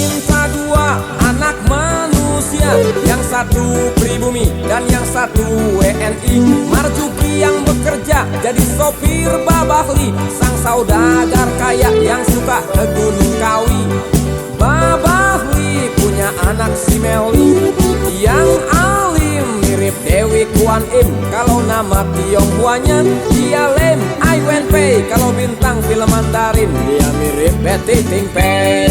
cinta dua anak manusia, yang satu pribumi dan yang satu WNI. Marjuki yang bekerja jadi sopir Babahli, sang saudagar kaya yang suka ke Gunung Kawi. Babahli punya anak si Meli yang alim mirip Dewi Kuan Im. Kalau nama Tionghoanya dia Lem Ai Wen Pei. Kalau bintang film Mandarin dia mirip Betty Ting Pei.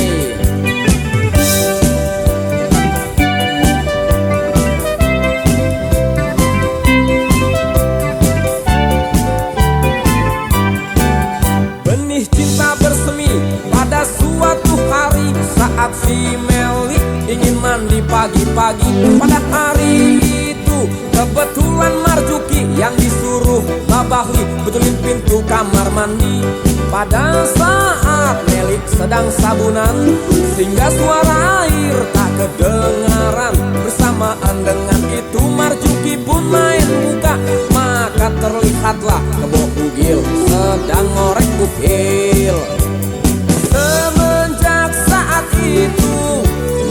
Benih cinta bersemi pada suatu hari saat si Meli ingin mandi pagi-pagi. Pada hari itu kebetulan Marjuki yang disuruh Babahli betulin pintu kamar mandi. Pada saat Meli sedang sabunan, sehingga suara air tak kedengaran. Bersamaan dengan itu Marjuki pun main buka, maka terlihatlah kebo bugil sedang ngorek bugil. Semenjak saat itu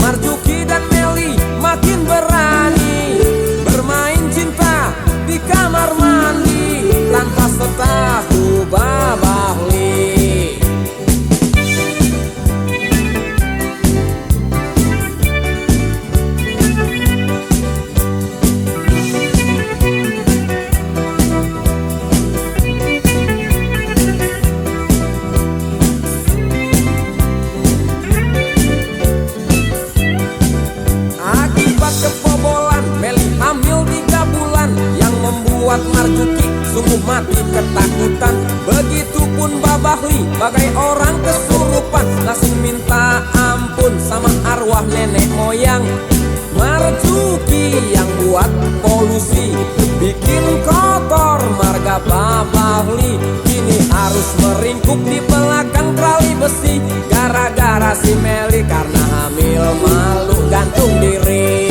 Marjuki dan Meli makin berani bermain cinta di kamar mandi tanpa setahu Babahli. Kebobolan Meli hamil 3 bulan yang membuat Marjuki sungguh mati ketakutan. Begitupun Babahli bagai orang kesurupan, langsung minta ampun sama arwah nenek moyang. Marjuki yang buat polusi, bikin kotor marga Babahli, kini harus meringkuk di belakang trali besi. Gara-gara si Meli karena hamil malu gantung diri.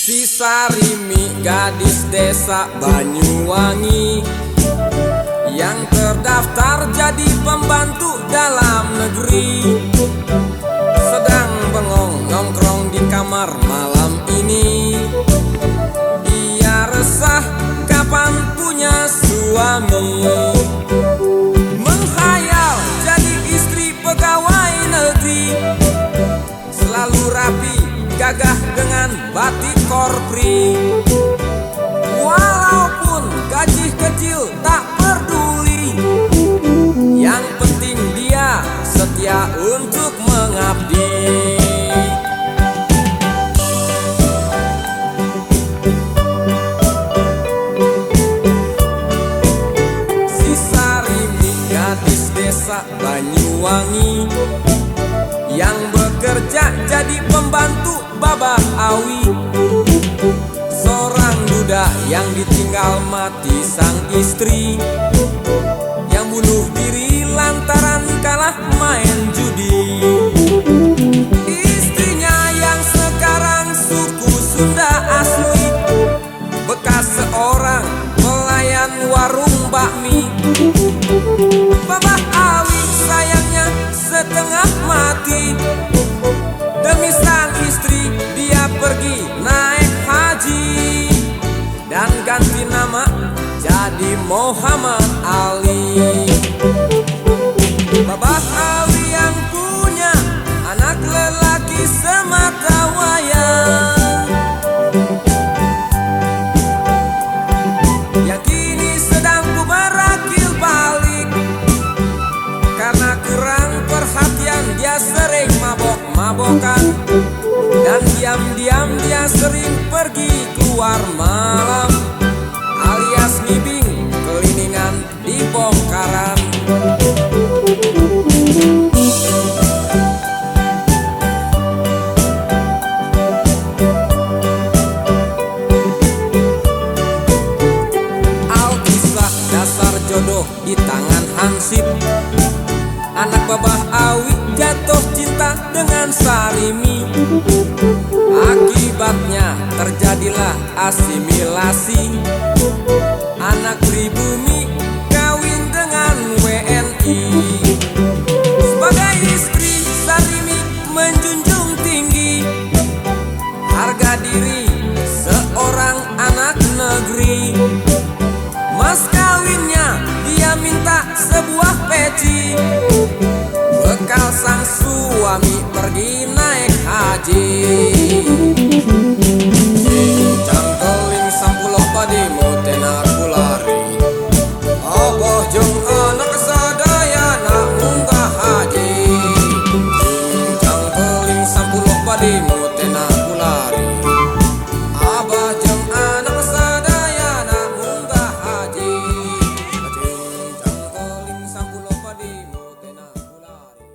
Si Sarimi gadis desa Banyuwangi yang terdaftar jadi pembantu dalam negeri, sedang bengong nongkrong di kamar malam ini. Ia resah kapan punya suami, menghayal jadi istri pegawai negeri, selalu rapi gagah dengan batik korpri. Walaupun gaji kecil tak peduli, yang penting dia setia untuk mengabdi. Si Sarimi gadis desa Banyuwangi yang bekerja jadi pembantu Babah Awi, seorang duda yang ditinggal mati sang istri, yang bunuh diri lantaran kalah main judi. Istrinya yang sekarang suku Sunda asli, bekas seorang pelayan warung bakmi. Babah Awi sayangnya setengah mati, demi sang istri dia pergi naik haji dan ganti nama jadi Muhammad Ali. pohokan. Dan diam-diam dia sering pergi keluar malam, alias ngibing keliningan di bongkaran. Alkisah dasar jodoh di tangan Hansip. Anak babah Awi jatuh cinta dengan Sarimi. Akibatnya terjadilah asimilasi. Anak pribumi kawin dengan WNI. Sebagai istri Sarimi menjunjung tinggi harga diri seorang anak negeri. Mas kawinnya dia minta sebuah peci, bekal sang suami pergi naik haji. Cincang keling sampuloh padimu tena kulari, aboh jeung anak sadaya nak munggah haji. Cincang keling sampuloh padimu tena kulari, abah jeung anak sadaya nak munggah haji. Cincang keling sampuloh padimu tena kulari.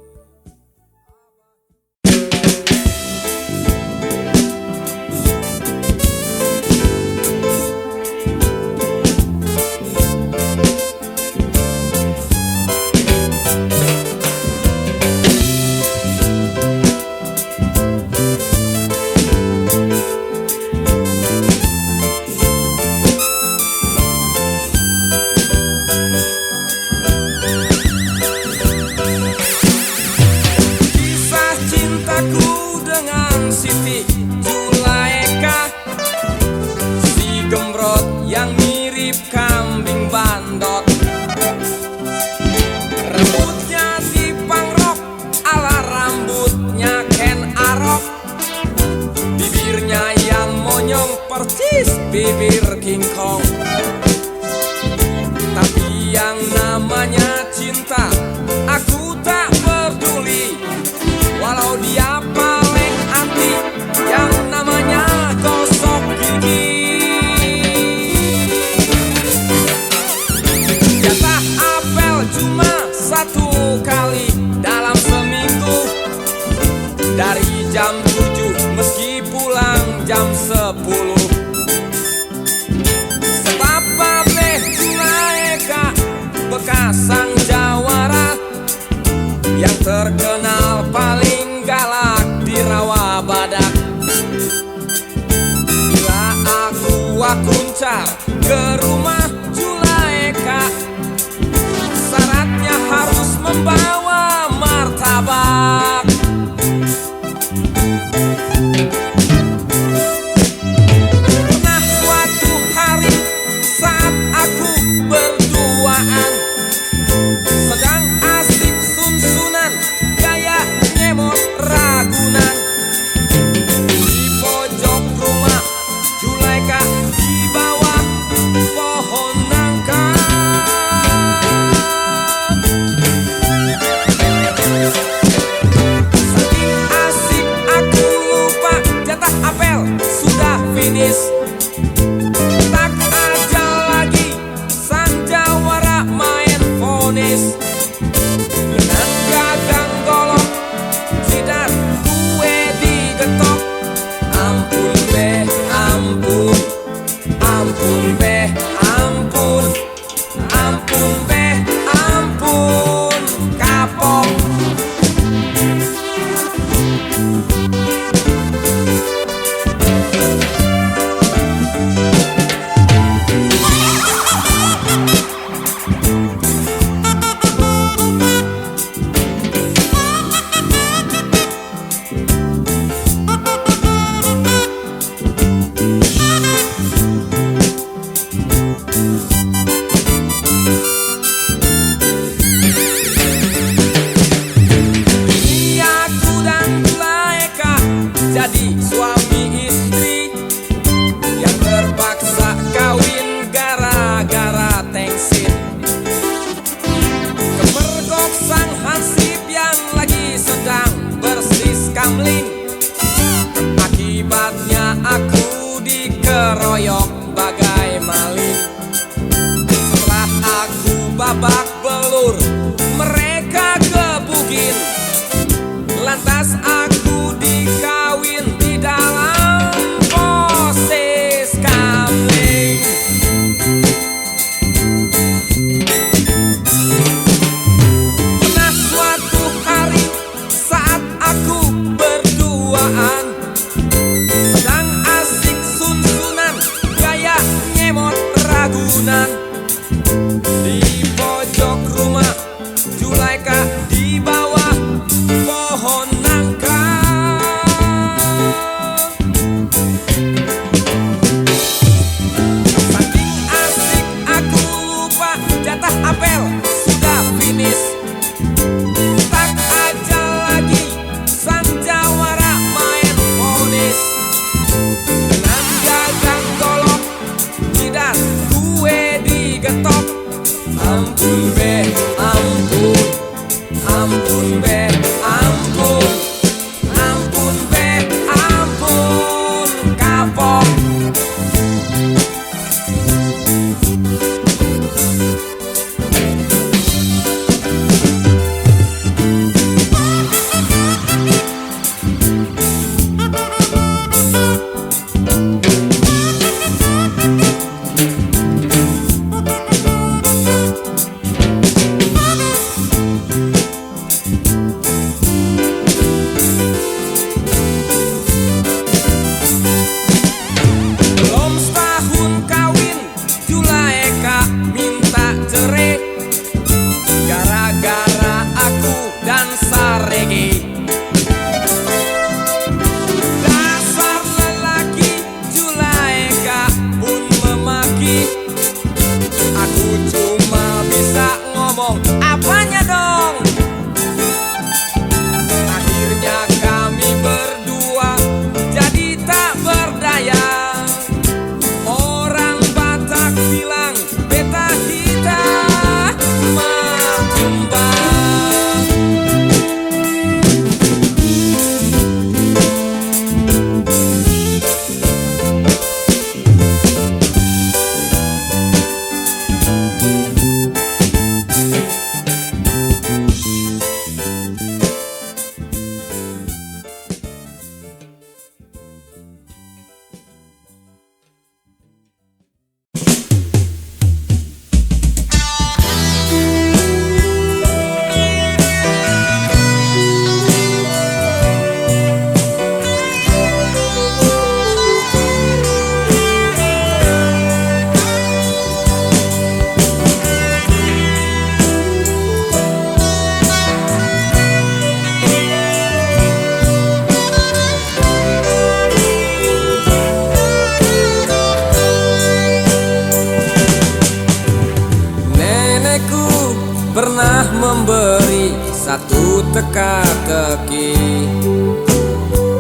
memberi satu teka-teki.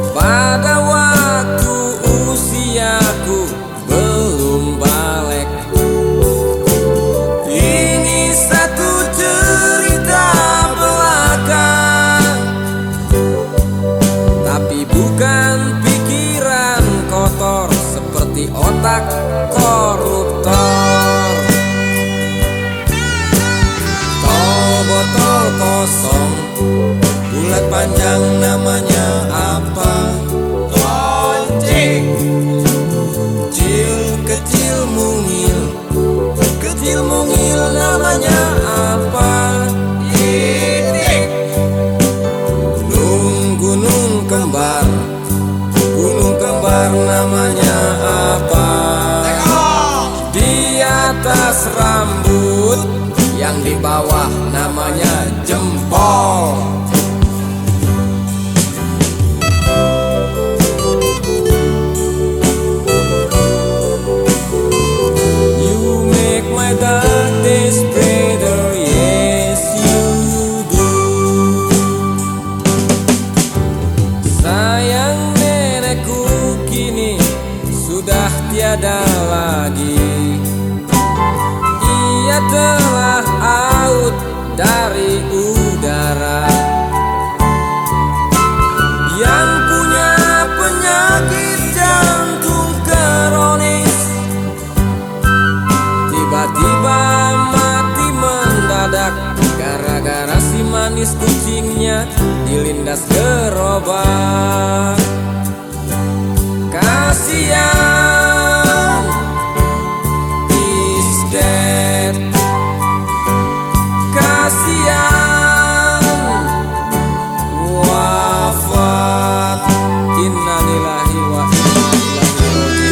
Pada waktu usiaku belum balik. Ini satu cerita belaka, tapi bukan pikiran kotor seperti otak koruptor. Tol botol kosong, bulat panjang namanya apa? Lonceng. Kecil mungil, kecil mungil namanya apa? Titik. Gunung kembar, gunung kembar namanya apa? Di atas rambut, yang di bawah namanya jempol. You make my dark days brighter, yes you do. Sayang nenekku kini sudah tiada lagi. Ia telah out dari udara. Yang punya penyakit jantung kronis tiba-tiba mati mendadak gara-gara si manis kucingnya dilindas gerobak. Kasihan is dead. Kasihan wafat. Innalillahi wa inna ilaihi raji'un.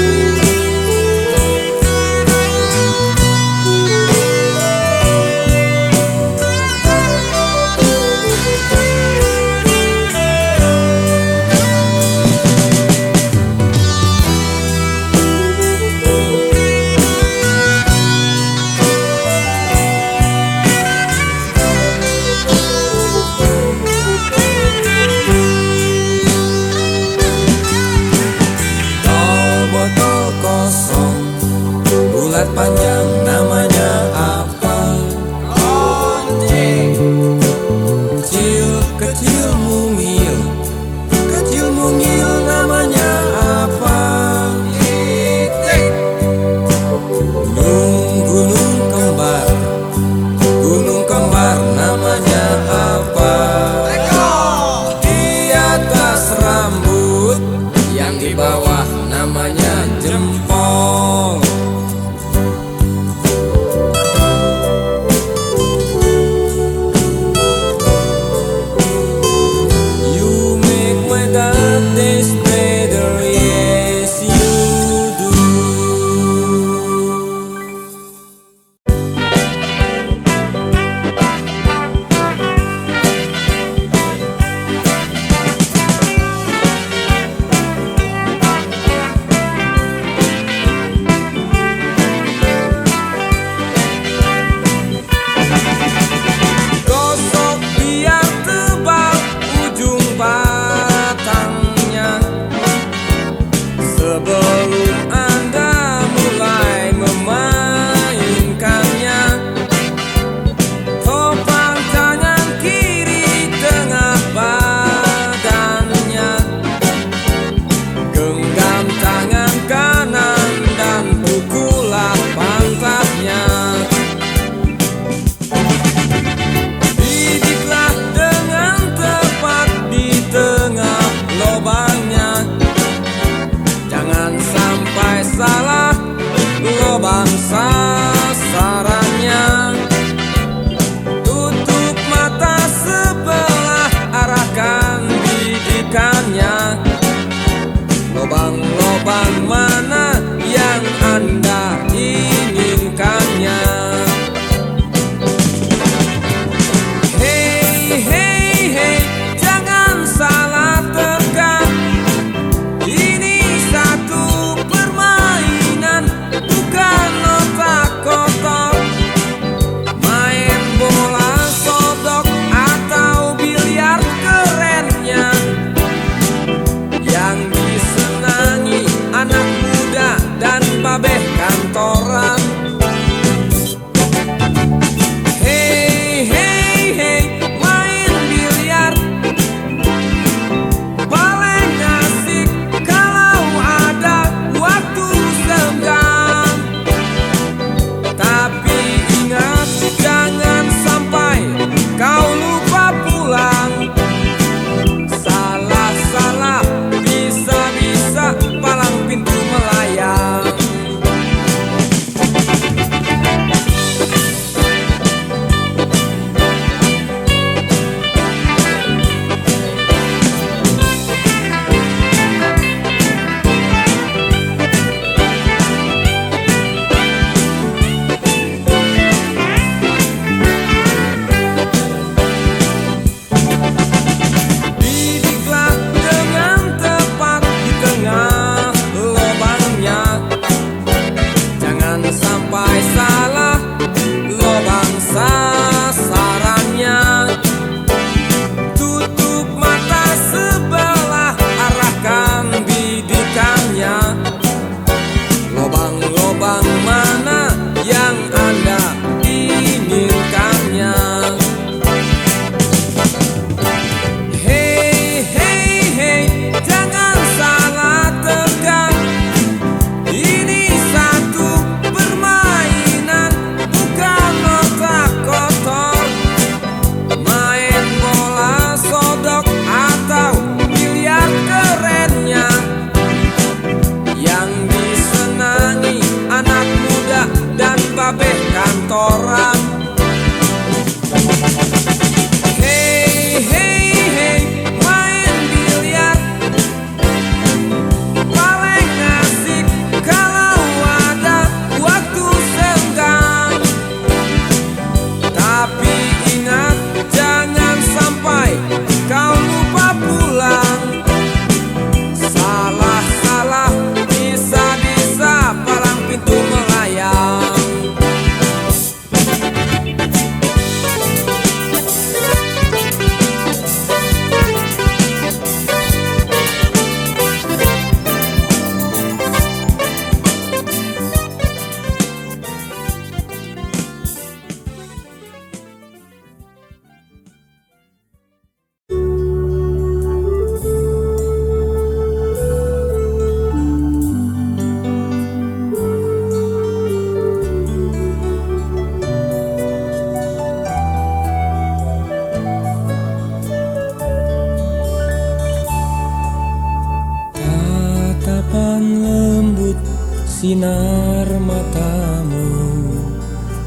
sinar matamu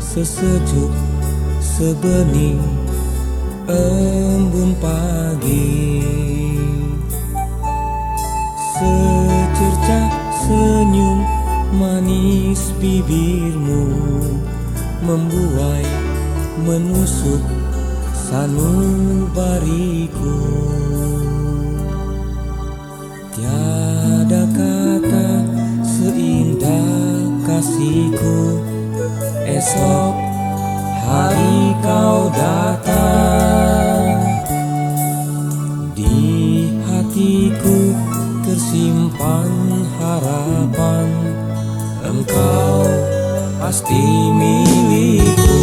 sesejuk sebening embun pagi. Secerca senyum manis bibirmu membuai menusuk sanubariku. Tiada kata seindah kasihku, esok hari kau datang. Di hatiku tersimpan harapan, engkau pasti milikku.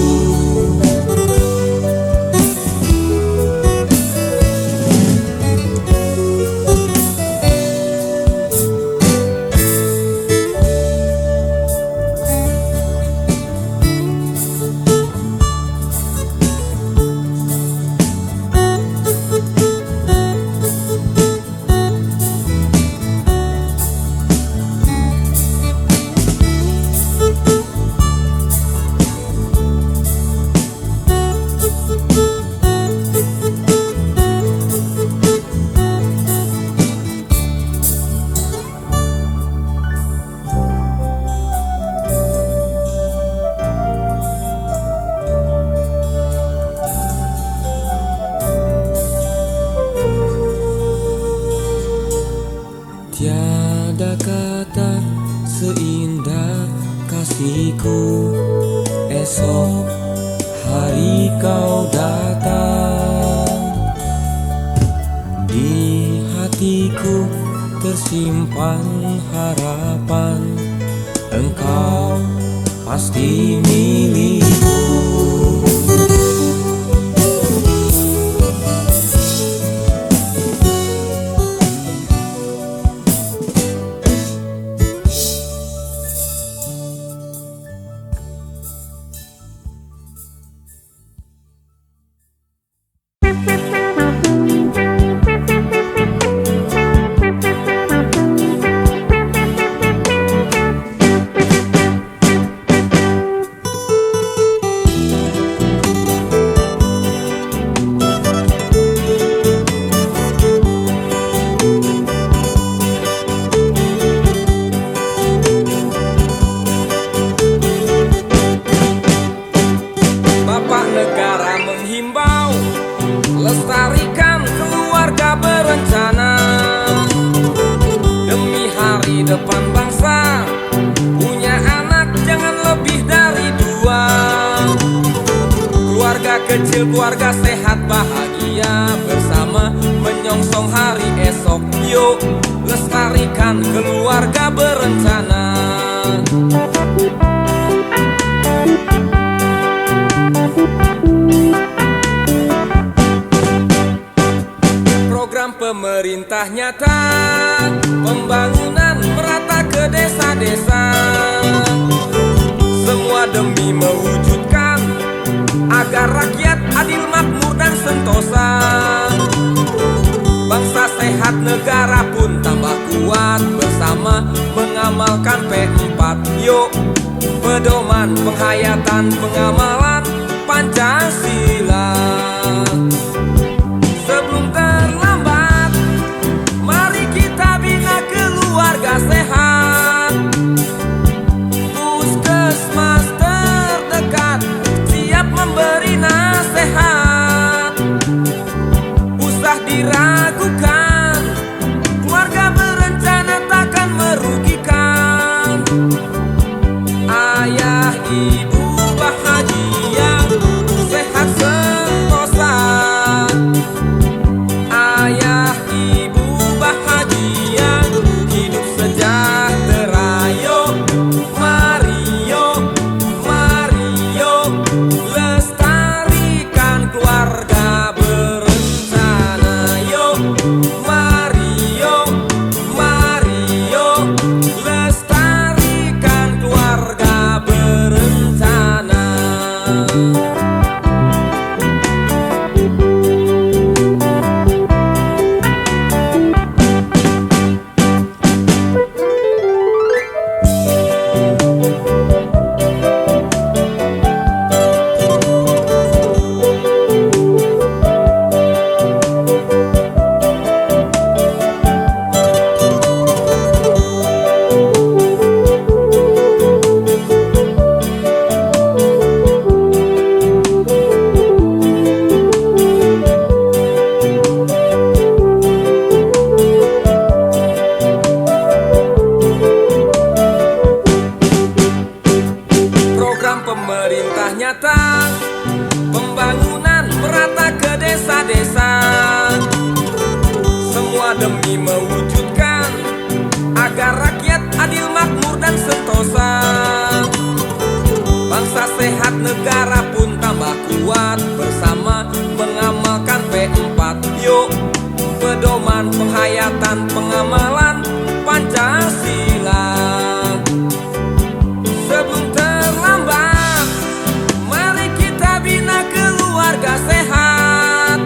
Tiada kata seindah kasihku, esok hari kau datang. Di hatiku tersimpan harapan, engkau pasti milikku. Lestarikan keluarga berencana demi hari depan bangsa. Punya anak jangan lebih dari 2. Keluarga kecil, keluarga sehat bahagia bersama menyongsong hari esok. Yuk lestarikan keluarga berencana. Program pemerintah nyata, pembangunan merata ke desa-desa. Semua demi mewujudkan agar rakyat adil, makmur dan sentosa. Bangsa sehat, negara pun tambah kuat bersama mengamalkan P4. Yuk pedoman penghayatan pengamalan Pancasila. Sebelum terlambat, mari kita bina keluarga sehat. Puskesmas terdekat siap memberi nasihat. Usah diragukan, keluarga berencana takkan merugikan. Ayah ibu bahagia, demi mewujudkan agar rakyat adil, makmur, dan sentosa. Bangsa sehat, negara pun tambah kuat, bersama mengamalkan P4. Yuk, pedoman penghayatan pengamalan Pancasila. Sebelum terlambat, mari kita bina keluarga sehat.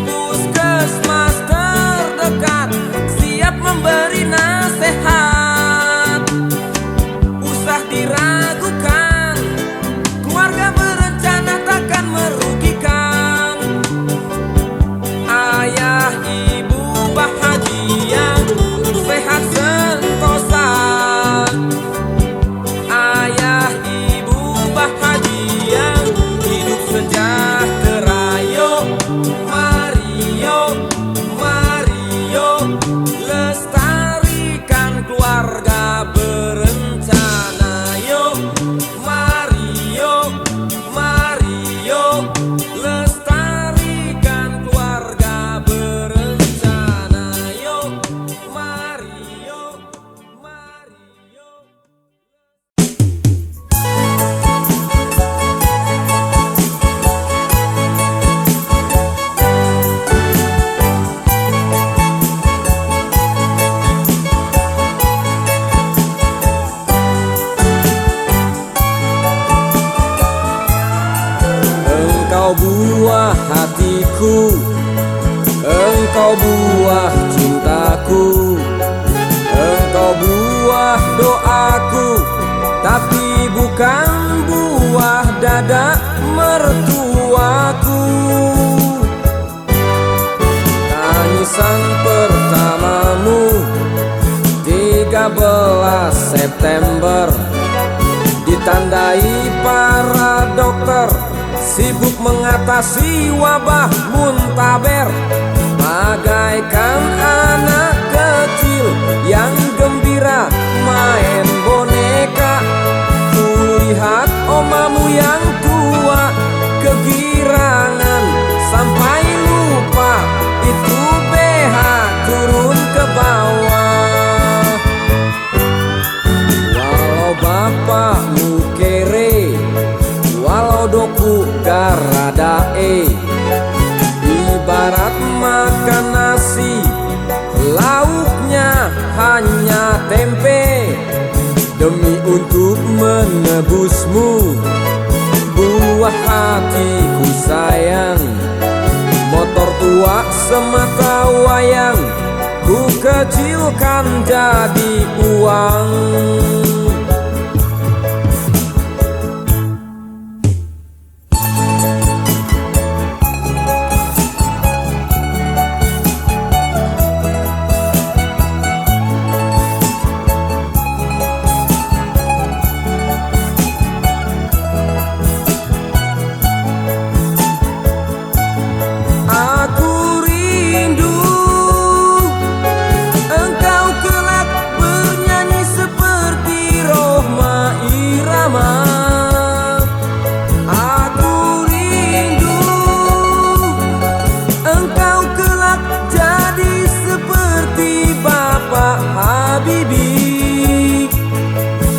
Puskesmas terdekat siap memberi nasihat. Usah diragukan, keluarga berencana takkan merugikan. Ayah ibu bahagia, sehat sentosa. Ayah ibu bahagia, hidup sejahtera. Yo, mari yo, mari yo, lestarikan keluarga berencana. Yo, mari yo, lestarikan keluarga berencana. Yo, mari yo, mari yo. Engkau buah hatiku, engkau buah cintaku, engkau buah doaku, tapi bukan buah dada mertuaku. Tangisan pertamamu 13 September ditandai para dokter sibuk mengatasi wabah muntaber. Bagaikan anak kecil yang gembira main boneka, kulihat omamu yang tua kegirangan sampai lupa itu BH turun ke bawah. Walau bapakmu kere, walau doku garadae, ibarat makan nasi, lauknya hanya tempe. Demi untuk menebusmu, buah hatiku sayang, motor tua semata wayang, ku kecilkan jadi uang.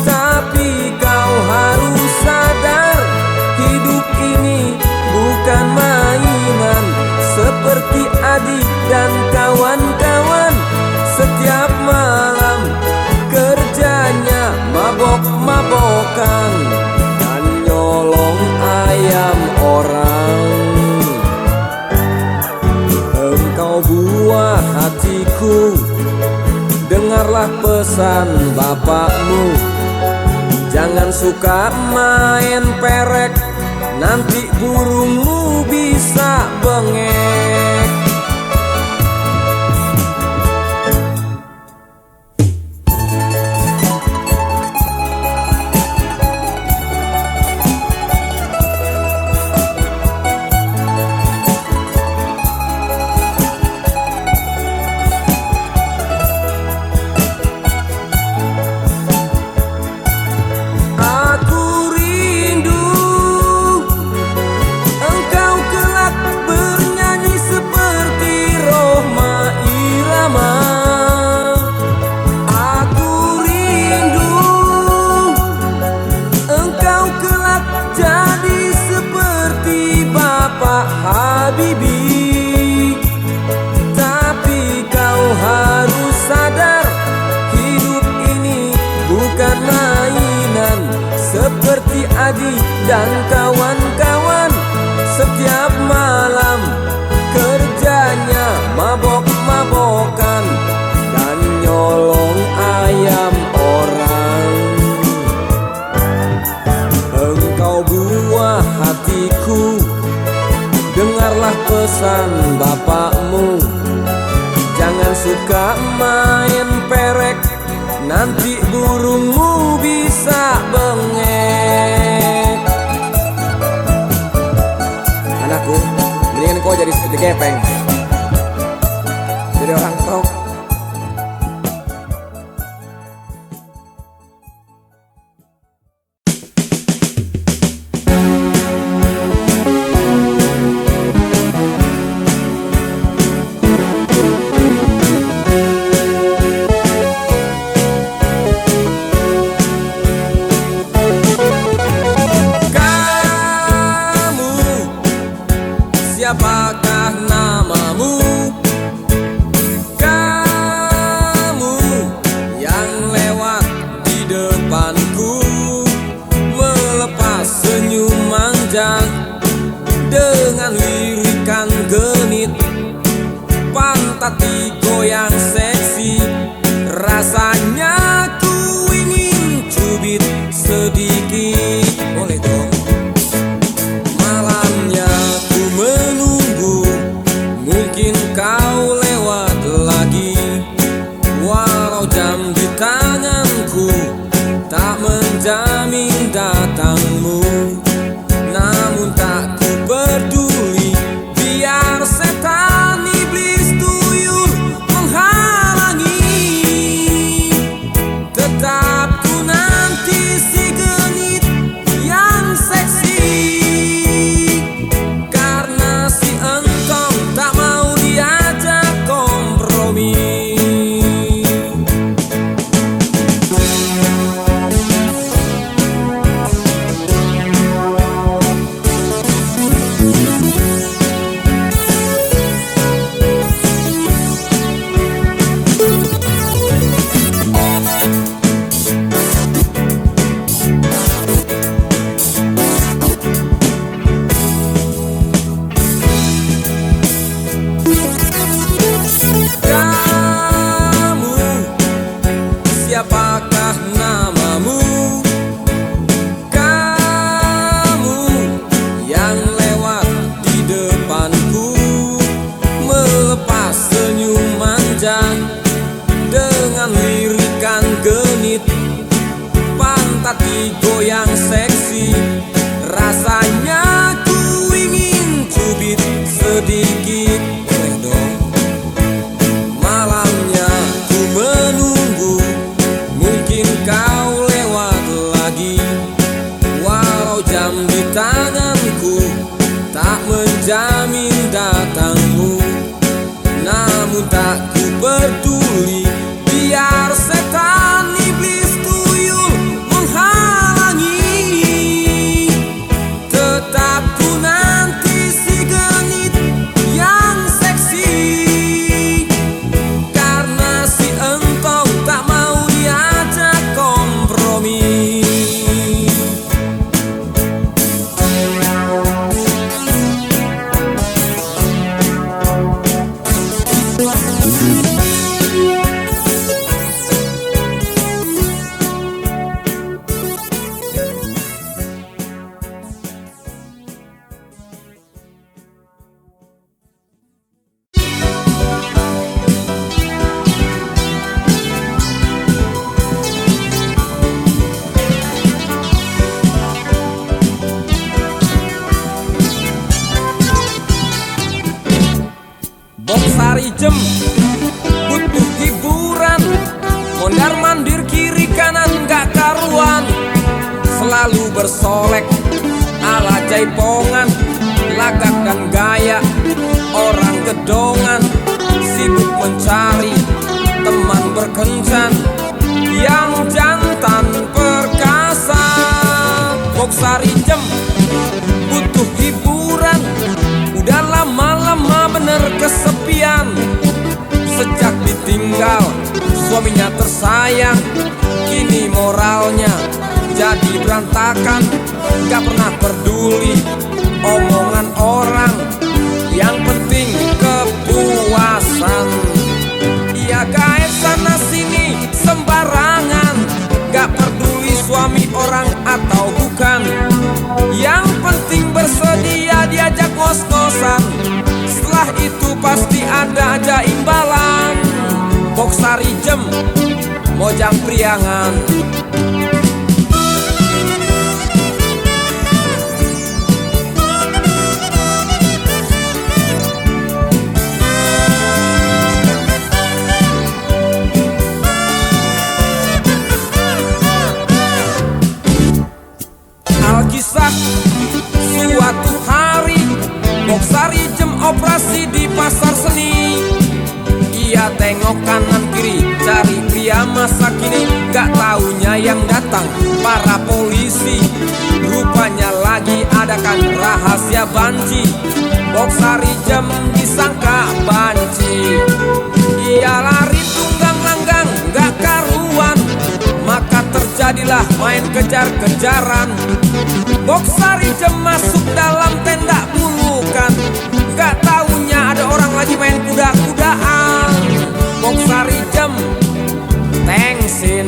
Tapi kau harus sadar, hidup ini bukan mainan. Seperti adik dan kawan-kawan, setiap malam kerjanya mabok-mabokan dan nyolong ayam orang. Engkau buah hatiku, dengarlah pesan bapakmu, jangan suka main perek, nanti burungmu bisa bengek. Aku rindu engkau Habibi. Tapi kau harus sadar, hidup ini bukan mainan. Seperti Adi dan kawan-kawan, setiap malam kerjanya mabok-mabokan dan nyolong ayam orang. Engkau buah hatiku, dengarlah pesan bapakmu. Jangan suka main perek, nanti burungmu bisa bengek. Anakku, mendingan kau jadi seperti gepeng, jadi orang tok. Siapakah namamu? Kamu yang lewat di depanku, melepas senyum manja dengan lirikan genit, pantat digoyang seksi. Rasanya ku ingin cubit sedikit. Boleh dong? Mungkin kau lewat lagi, walau jam di tanganku tak menjamin datangmu. Namun tak ku peduli, biar setan iblis tuyul menghalangi. Tetap ku nanti si genit yang seksi, karena si entong tak mau diajak kompromi. Siapakah namamu? Kamu yang lewat di depanku, melepas senyum manja dengan lirikan genit, pantat digoyang seksi. Rasanya ku ingin cubit sedikit. Boleh dong? Malamnya ku menunggu, mungkin kau lewat lagi, walau jam di tanganku tak menjamin datangmu. Namun tak ku peduli, biar setan iblis tuyul menghalangi. Tetap ku nanti si genit yang seksi, karena si entong tak mau diajak kompromi. Bongsari jem butuh hiburan, mondar mandir kiri kanan gak karuan, selalu bersolek ala jaipongan, lagak dan gaya orang gedongan, sibuk mencari teman berkencan yang jantan perkasa. Bongsari jem butuh hiburan, udah lama kesepian. Sejak ditinggal suaminya tersayang, kini moralnya jadi berantakan. Gak pernah peduli omongan orang, yang penting kepuasan. Ia gaet sana sini sembarangan, gak peduli suami orang atau bukan. Yang penting bersedia diajak ngos-ngosan, setelah itu pasti ada aja imbalan. Boksari jem, mojang priangan. Alkisah suatu hari, Boksari jem operasi di pasar seni. Ia tengok kanan kiri cari pria masa kini, gak taunya yang datang para polisi. Rupanya lagi adakan rahasia banci, Boksari jem disangka banci. Ia lari tunggang langgang gak karuan, maka terjadilah main kejar-kejaran. Boksari jem masuk dalam tenda bulukan, gak taunya ada orang lagi main kuda-kudaan. Boksari jem tengsin.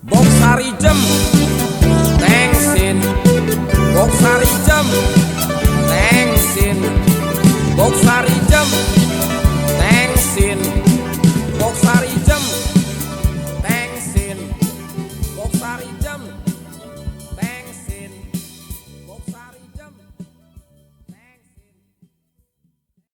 Boksari jem tengsin. Boksari jem tengsin. Boksari jem